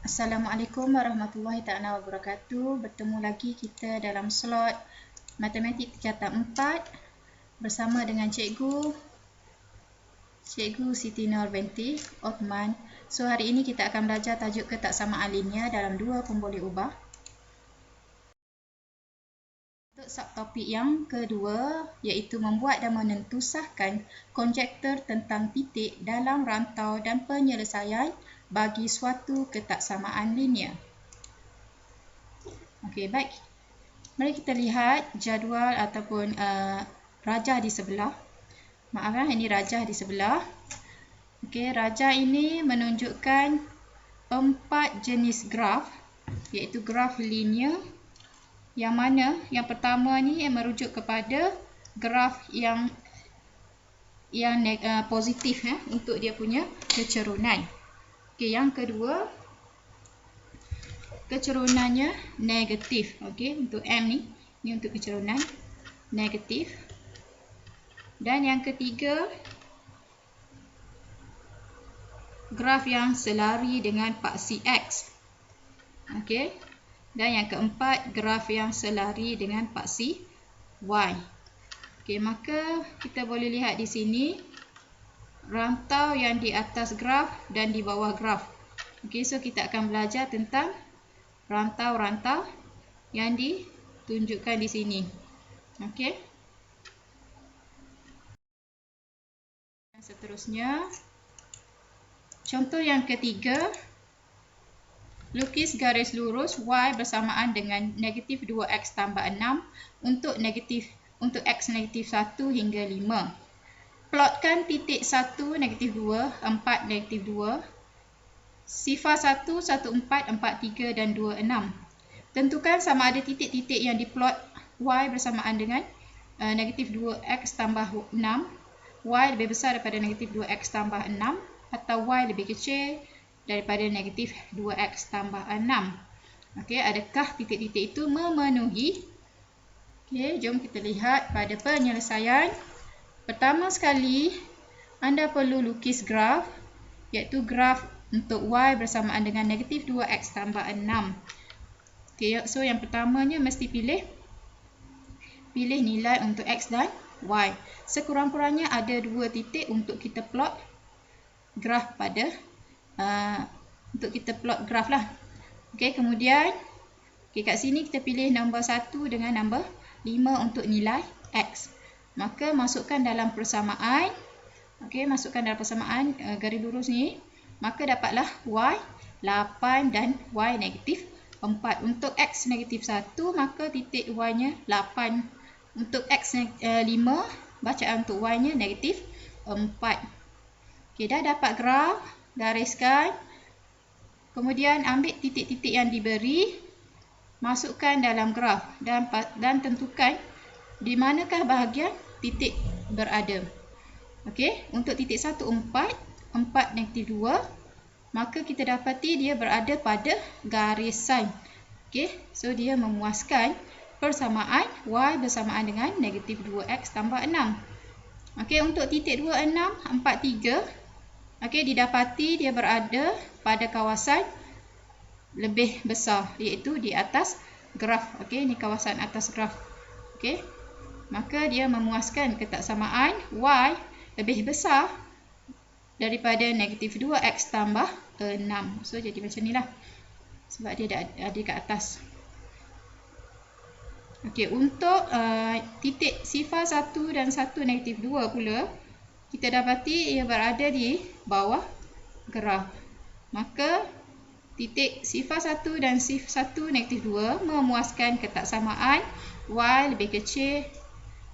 Assalamualaikum warahmatullahi ta'ala wabarakatuh. Bertemu lagi kita dalam slot Matematik Tingkatan 4 bersama dengan Cikgu Siti Nur binti Othman. So hari ini kita akan belajar tajuk ketaksamaan linear dalam dua pemboleh ubah. Untuk subtopik yang kedua iaitu membuat dan menentusahkan konjektur tentang titik dalam rantau dan penyelesaian bagi suatu ketaksamaan linear. Okey, baik. Mari kita lihat jadual ataupun rajah di sebelah. Maaf ini rajah di sebelah. Okey, rajah ini menunjukkan 4 jenis graf, iaitu graf linear. Yang mana yang pertama ni merujuk kepada graf yang positif untuk dia punya kecerunan. Okey, yang kedua kecerunannya negatif. Okey, untuk M ni untuk kecerunan negatif. Dan yang ketiga graf yang selari dengan paksi X. Okey. Dan yang keempat graf yang selari dengan paksi Y. Okey, maka kita boleh lihat di sini rantau yang di atas graf dan di bawah graf. Okey, so kita akan belajar tentang rantau-rantau yang ditunjukkan di sini. Okey. Dan seterusnya, contoh yang ketiga, lukis garis lurus Y bersamaan dengan negatif 2X tambah 6 untuk X negatif 1 hingga 5. Plotkan titik 1, negatif 2, 4, negatif 2, sifar 1, 1, 4, 4, 3 dan 2, 6. Tentukan sama ada titik-titik yang diplot Y bersamaan dengan negatif 2X tambah 6, Y lebih besar daripada negatif 2X tambah 6 atau Y lebih kecil daripada negatif 2X tambah 6. Okey, adakah titik-titik itu memenuhi? Okey, jom kita lihat pada penyelesaian. Pertama sekali, anda perlu lukis graf, iaitu graf untuk Y bersamaan dengan negatif 2X tambah 6. Okey, so yang pertamanya mesti pilih nilai untuk X dan Y. Sekurang-kurangnya ada 2 titik untuk kita plot graf pada graf lah. Okey, kemudian kat sini kita pilih nombor 1 dengan nombor 5 untuk nilai X. Maka masukkan dalam persamaan. Okey, masukkan dalam persamaan garis lurus ni. Maka dapatlah Y 8 dan Y negatif 4. Untuk X negatif 1, maka titik Y-nya 8. Untuk X 5, bacaan untuk Y-nya negatif 4. Okey, dah dapat graf. Gariskan. Kemudian ambil titik-titik yang diberi. Masukkan dalam graf. Dan tentukan di manakah bahagian titik berada. Okey, untuk titik 1, 4 negatif 2, maka kita dapati dia berada pada garisan. Okey, so dia memuaskan persamaan Y bersamaan dengan negatif 2X tambah 6. Okey, untuk titik 2, 6, 4, 3, okey, didapati dia berada pada kawasan lebih besar, iaitu di atas graf. Okey, ini kawasan atas graf. Okey, maka dia memuaskan ketaksamaan Y lebih besar daripada negatif 2X tambah 6. So, jadi macam ni lah. Sebab dia ada kat atas. Okey, untuk titik sifar 1 dan 1 negatif 2 pula, kita dapati ia berada di bawah graf. Maka, titik sifar 1 dan sifar 1 negatif 2 memuaskan ketaksamaan Y lebih kecil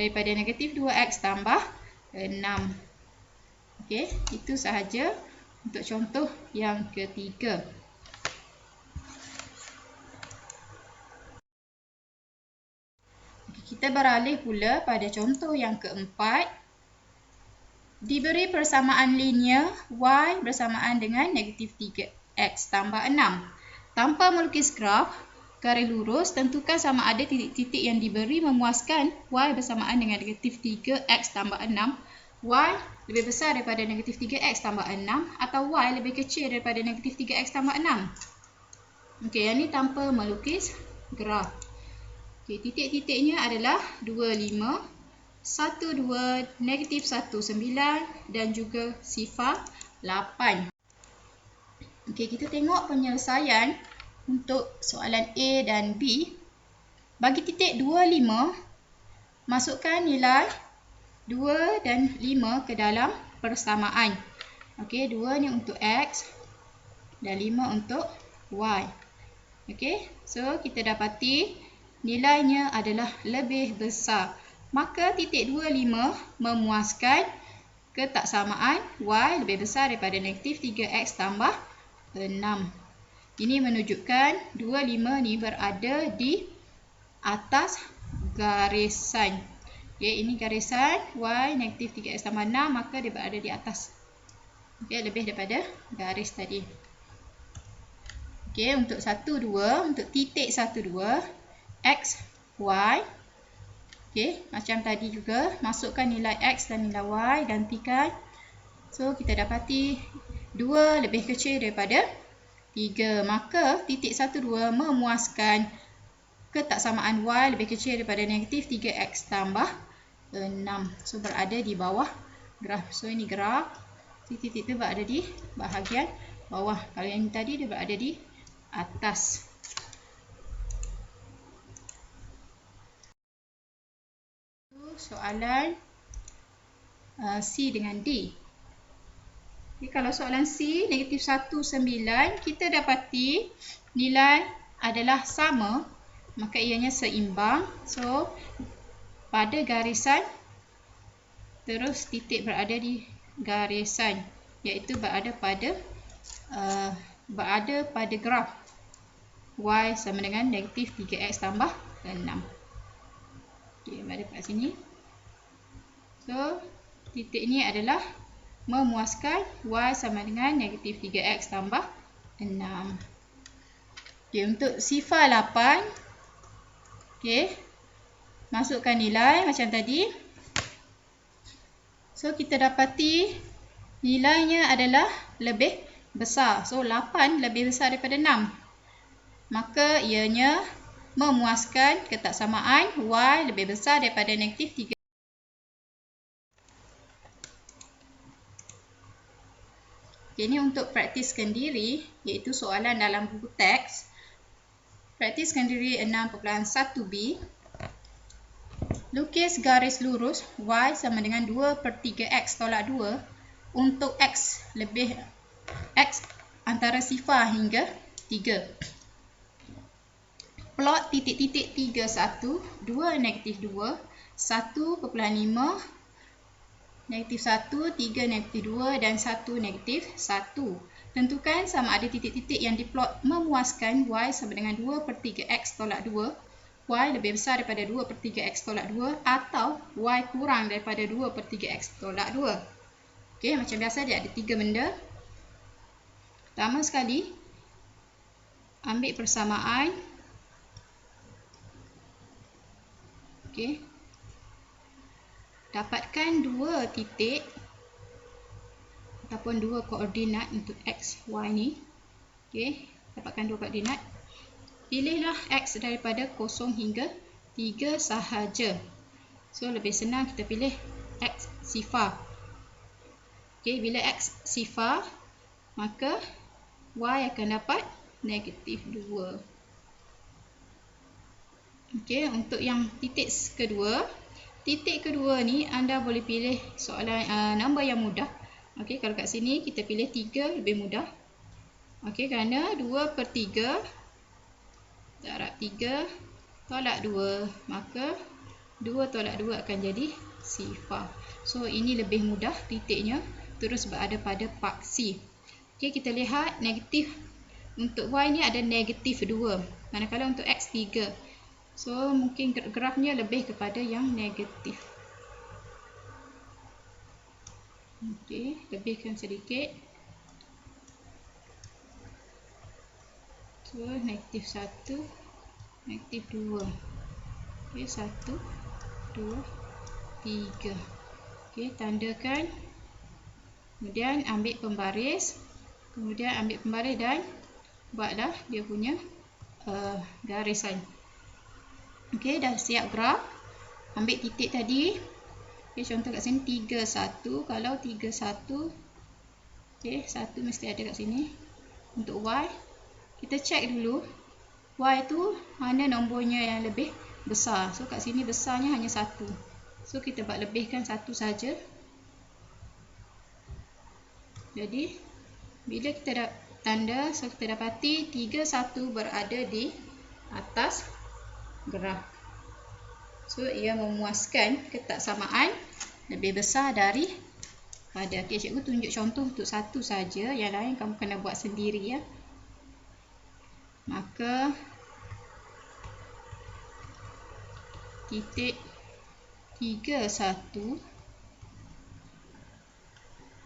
daripada negatif 2X tambah 6. Okey, itu sahaja untuk contoh yang ketiga. Okey, kita beralih pula pada contoh yang keempat. Diberi persamaan linear Y bersamaan dengan negatif 3X tambah 6. Tanpa melukis graf, garis lurus, tentukan sama ada titik-titik yang diberi memuaskan Y bersamaan dengan negatif 3X tambah 6, Y lebih besar daripada negatif 3X tambah 6 atau Y lebih kecil daripada negatif 3X tambah 6. Okey, yang ni tanpa melukis graf. Okey, titik-titiknya adalah 25, 12, negatif 19 dan juga sifar 8. Okey, kita tengok penyelesaian untuk soalan A dan B. Bagi titik 25, masukkan nilai 2 dan 5 ke dalam persamaan. Okey, 2 ni untuk X dan 5 untuk Y. Okey, so kita dapati nilainya adalah lebih besar. Maka titik 25 memuaskan ketaksamaan Y lebih besar daripada negatif 3X tambah 6. Ini menunjukkan 25 ni berada di atas garisan. Okey, ini garisan Y negatif 3X tambah 6, maka dia berada di atas. Okey, lebih daripada garis tadi. Okey, untuk 1, 2, untuk titik 1, 2, X, Y. Okey, macam tadi juga, masukkan nilai X dan nilai Y, gantikan. So, kita dapati 2 lebih kecil daripada 3. Maka, titik 1, 2 memuaskan ketaksamaan Y lebih kecil daripada negatif 3X tambah 6. So, berada di bawah graf. So, ini graf. Titik-titik itu berada di bahagian bawah. Kalau yang tadi, dia berada di atas. Soalan C dengan D. Jadi, kalau soalan C, negatif 19, kita dapati nilai adalah sama, maka ianya seimbang. So, pada garisan, terus titik berada di garisan, iaitu berada pada graf Y sama dengan negatif 3X tambah 6. Okey, berada kat sini. So, titik ni adalah memuaskan Y sama dengan negatif 3X tambah 6. Okey, untuk sifar 8, okey, masukkan nilai macam tadi. So, kita dapati nilainya adalah lebih besar. So, 8 lebih besar daripada 6. Maka, ianya memuaskan ketaksamaan Y lebih besar daripada negatif 3. Okay, ini untuk praktiskan diri, iaitu soalan dalam buku teks. Praktiskan diri 6.1b. Lukis garis lurus Y sama dengan 2/3X tolak 2 untuk X antara sifar hingga 3. Plot titik-titik 3, 1, 2, negatif 2, 1.5, negatif 1, 3, negatif 2 dan 1, negatif 1. Tentukan sama ada titik-titik yang diplot memuaskan Y sama dengan 2/3X tolak 2, Y lebih besar daripada 2/3X tolak 2 atau Y kurang daripada 2/3X tolak 2. Okey, macam biasa dia ada 3 benda. Pertama sekali, ambil persamaan. Okey. Dapatkan 2 titik ataupun 2 koordinat untuk X, Y ni. Okey, dapatkan 2 koordinat. Pilihlah X daripada 0 hingga 3 sahaja. So, lebih senang kita pilih X sifar. Okey, bila X sifar, maka Y akan dapat negatif 2. Okey, untuk yang titik kedua ni anda boleh pilih soalan nombor yang mudah. Okey, kalau kat sini kita pilih 3 lebih mudah. Okey, kerana 2/3 darab 3 tolak 2, maka 2 tolak 2 akan jadi sifar. So, ini lebih mudah titiknya, terus berada pada paksi. Okey, kita lihat negatif untuk Y ni ada negatif 2, manakala untuk X 3. So, mungkin grafnya lebih kepada yang negatif. Okey, lebihkan sedikit. So, negatif 1, negatif 2. Okey, 1, 2, 3. Okey, tandakan. Kemudian ambil pembaris. Kemudian ambil pembaris dan buatlah dia punya garisan. Okey, dah siap graf. Ambil titik tadi. Okey, contoh kat sini 3 1. Kalau 3 1, okey, 1 mesti ada kat sini. Untuk Y, kita check dulu Y tu mana nombornya yang lebih besar. So kat sini besarnya hanya 1. So kita buat lebihkan 1 saja. Jadi bila kita dah tanda, so kita dapati 3 1 berada di atas graf. So ia memuaskan ketaksamaan lebih besar daripada. Okey, cikgu tunjuk contoh untuk satu saja, yang lain kamu kena buat sendiri ya. Maka titik 3 1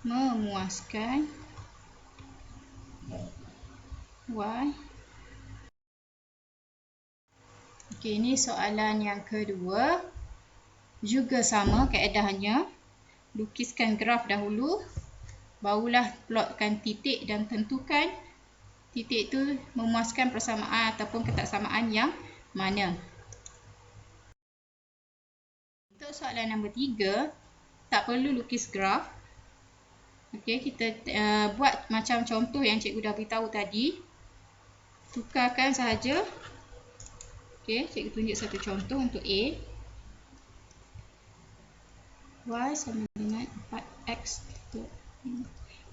memuaskan Y. Okey, ini soalan yang kedua. Juga sama kaedahnya. Lukiskan graf dahulu, barulah plotkan titik dan tentukan titik itu memuaskan persamaan ataupun ketaksamaan yang mana. Untuk soalan nombor 3, tak perlu lukis graf. Okey, kita buat macam contoh yang cikgu dah beritahu tadi. Tukarkan sahaja. Okey, cikgu tunjuk satu contoh untuk A. Y sama dengan 4x.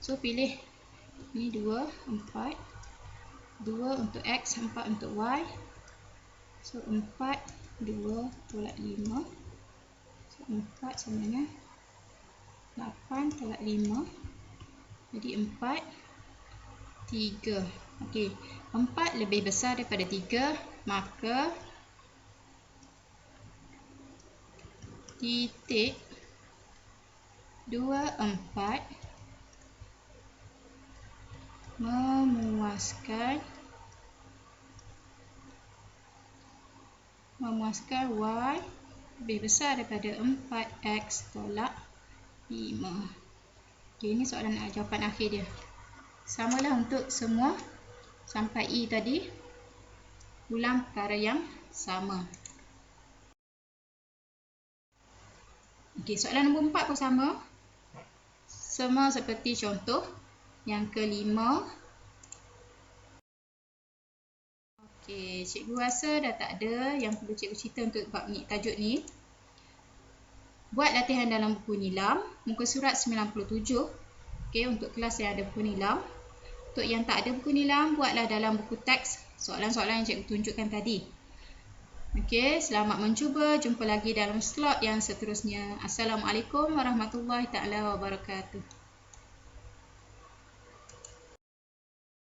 So pilih ini 2, 4. 2 untuk X, 4 untuk Y. So 4, 2 tolak 5. So 4 sama dengan 8 tolak 5. Jadi 4, 3. Okey, 4 lebih besar daripada 3. Maka titik 2 4 memuaskan Y lebih besar daripada 4x tolak 5. Okay, ini soalan jawapan akhir dia. Samalah untuk semua sampai E tadi. Ulang perkara yang sama. Okay, soalan nombor 4 pun sama. Semua seperti contoh yang kelima. Okay, cikgu rasa dah tak ada yang perlu cikgu cerita untuk bab ni, tajuk ni. Buat latihan dalam buku nilam, muka surat 97. Okay, untuk kelas yang ada buku nilam. Untuk yang tak ada buku nilam, buatlah dalam buku teks soalan-soalan yang cikgu tunjukkan tadi. Okay, selamat mencuba. Jumpa lagi dalam slot yang seterusnya. Assalamualaikum warahmatullahi taala wabarakatuh.